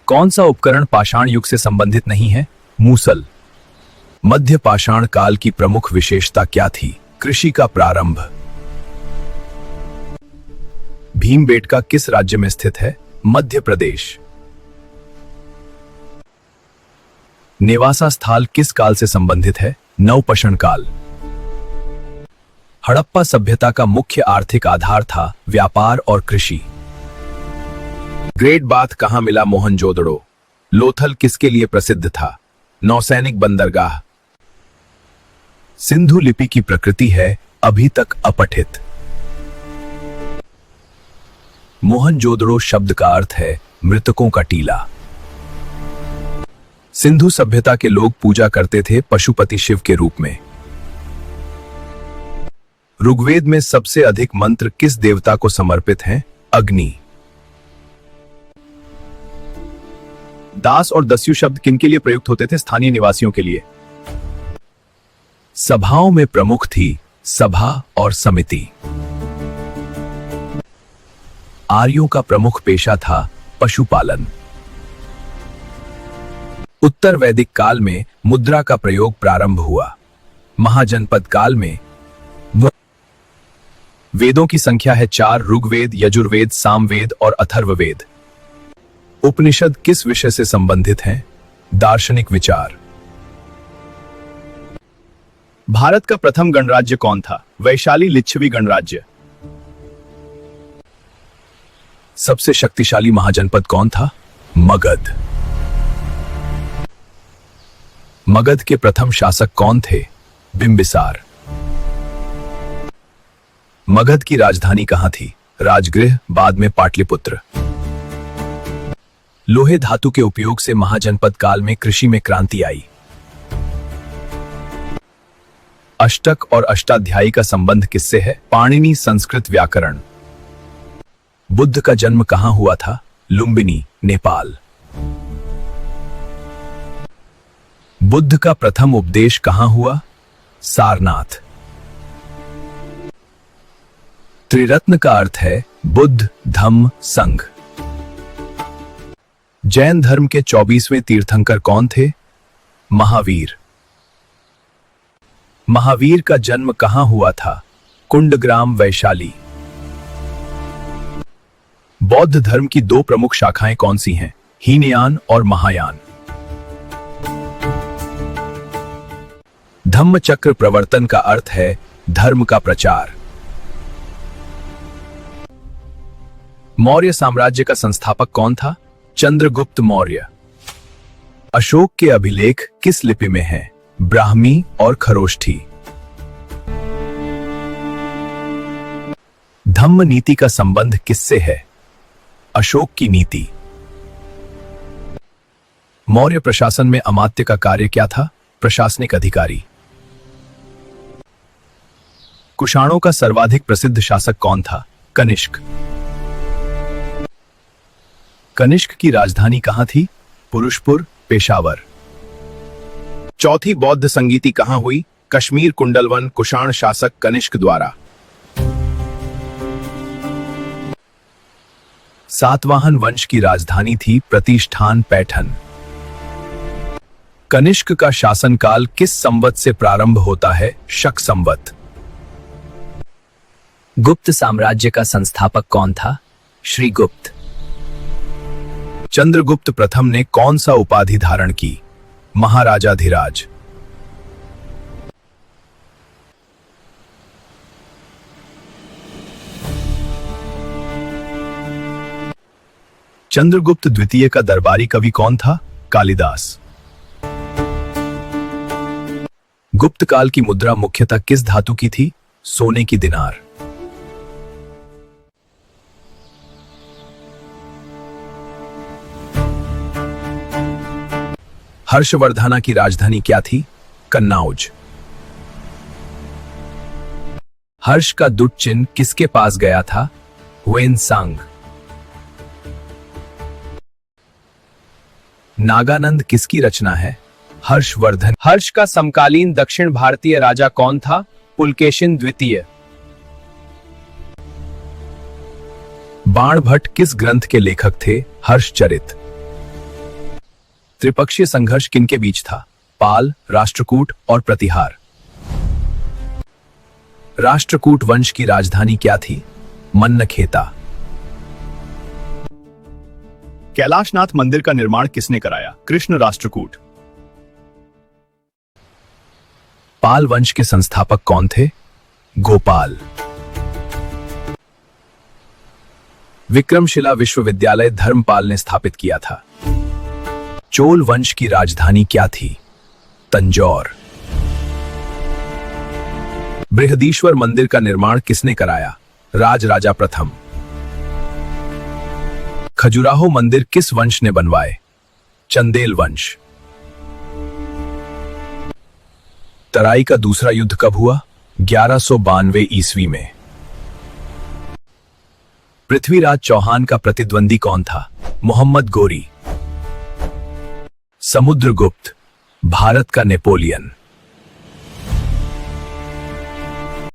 कौन सा उपकरण पाषाण युग से संबंधित नहीं है? मूसल। मध्य पाषाण काल की प्रमुख विशेषता क्या थी? कृषि का प्रारंभ। भीमबेटका किस राज्य में स्थित है? मध्य प्रदेश। नेवासा स्थाल किस काल से संबंधित है? नवपषण काल। हड़प्पा सभ्यता का मुख्य आर्थिक आधार था व्यापार और कृषि। ग्रेट बाथ कहां मिला? मोहनजोदड़ो। लोथल किसके लिए प्रसिद्ध था? नौसैनिक बंदरगाह। सिंधु लिपि की प्रकृति है अभी तक अपठित। मोहनजोदड़ो शब्द का अर्थ है मृतकों का टीला। सिंधु सभ्यता के लोग पूजा करते थे पशुपति शिव के रूप में। ऋग्वेद में सबसे अधिक मंत्र किस देवता को समर्पित हैं? अग्नि। दास और दस्यु शब्द किनके लिए प्रयुक्त होते थे? स्थानीय निवासियों के लिए। सभाओं में प्रमुख थी सभा और समिति। आर्यों का प्रमुख पेशा था पशुपालन। उत्तर वैदिक काल में मुद्रा का प्रयोग प्रारंभ हुआ। महाजनपद काल में वेदों की संख्या है 4। ऋग्वेद, यजुर्वेद, सामवेद और अथर्ववेद। उपनिषद किस विषय से संबंधित हैं? दार्शनिक विचार। भारत का प्रथम गणराज्य कौन था? वैशाली लिच्छवी गणराज्य। सबसे शक्तिशाली महाजनपद कौन था? मगध। मगध के प्रथम शासक कौन थे? बिंबिसार। मगध की राजधानी कहां थी? राजगृह, बाद में पाटलिपुत्र। लोहे धातु के उपयोग से महाजनपद काल में कृषि में क्रांति आई। अष्टक और अष्टाध्यायी का संबंध किससे है? पाणिनि संस्कृत व्याकरण। बुद्ध का जन्म कहां हुआ था? लुम्बिनी, नेपाल। बुद्ध का प्रथम उपदेश कहां हुआ? सारनाथ। त्रिरत्न का अर्थ है बुद्ध, धम्म, संघ। जैन धर्म के 24वें तीर्थंकर कौन थे? महावीर। महावीर का जन्म कहां हुआ था? कुंडग्राम, वैशाली। बौद्ध धर्म की 2 प्रमुख शाखाएं कौन सी हैं? हीनयान और महायान। धम्मचक्र प्रवर्तन का अर्थ है धर्म का प्रचार। मौर्य साम्राज्य का संस्थापक कौन था? चंद्रगुप्त मौर्य। अशोक के अभिलेख किस लिपि में हैं? ब्राह्मी और खरोष्ठी। धम्म नीति का संबंध किससे है? अशोक की नीति। मौर्य प्रशासन में अमात्य का कार्य क्या था? प्रशासनिक अधिकारी। कुषाणों का सर्वाधिक प्रसिद्ध शासक कौन था? कनिष्क। कनिष्क की राजधानी कहां थी? पुरुषपुर, पेशावर। चौथी बौद्ध संगीति कहां हुई? कश्मीर, कुंडलवन, कुषाण शासक कनिष्क द्वारा। सातवाहन वंश की राजधानी थी प्रतिष्ठान, पैठन। कनिष्क का शासनकाल किस संवत से प्रारंभ होता है? शक संवत। गुप्त साम्राज्य का संस्थापक कौन था? श्रीगुप्त। चंद्रगुप्त प्रथम ने कौन सा उपाधि धारण की? महाराजाधिराज। चंद्रगुप्त द्वितीय का दरबारी कवि कौन था? कालिदास। गुप्त काल की मुद्रा मुख्यतः किस धातु की थी? सोने की दिनार। हर्षवर्धना की राजधानी क्या थी? कन्नौज। हर्ष का दुट चिन्ह किसके पास गया था? हुएनसांग। नागानंद किसकी रचना है? हर्षवर्धन। हर्ष का समकालीन दक्षिण भारतीय राजा कौन था? पुलकेशिन द्वितीय। बाणभट्ट किस ग्रंथ के लेखक थे? हर्षचरित। त्रिपक्षीय संघर्ष किनके बीच था? पाल, राष्ट्रकूट और प्रतिहार। राष्ट्रकूट वंश की राजधानी क्या थी? मन्नखेता। कैलाशनाथ मंदिर का निर्माण किसने कराया? कृष्ण राष्ट्रकूट। पाल वंश के संस्थापक कौन थे? गोपाल। विक्रमशिला विश्वविद्यालय धर्मपाल ने स्थापित किया था। चोल वंश की राजधानी क्या थी? तंजौर। बृहदीश्वर मंदिर का निर्माण किसने कराया? राजराजा प्रथम। खजुराहो मंदिर किस वंश ने बनवाए? चंदेल वंश। तराई का दूसरा युद्ध कब हुआ? 1192 ईस्वी में। पृथ्वीराज चौहान का प्रतिद्वंदी कौन था? मोहम्मद गोरी। समुद्रगुप्त, भारत का नेपोलियन।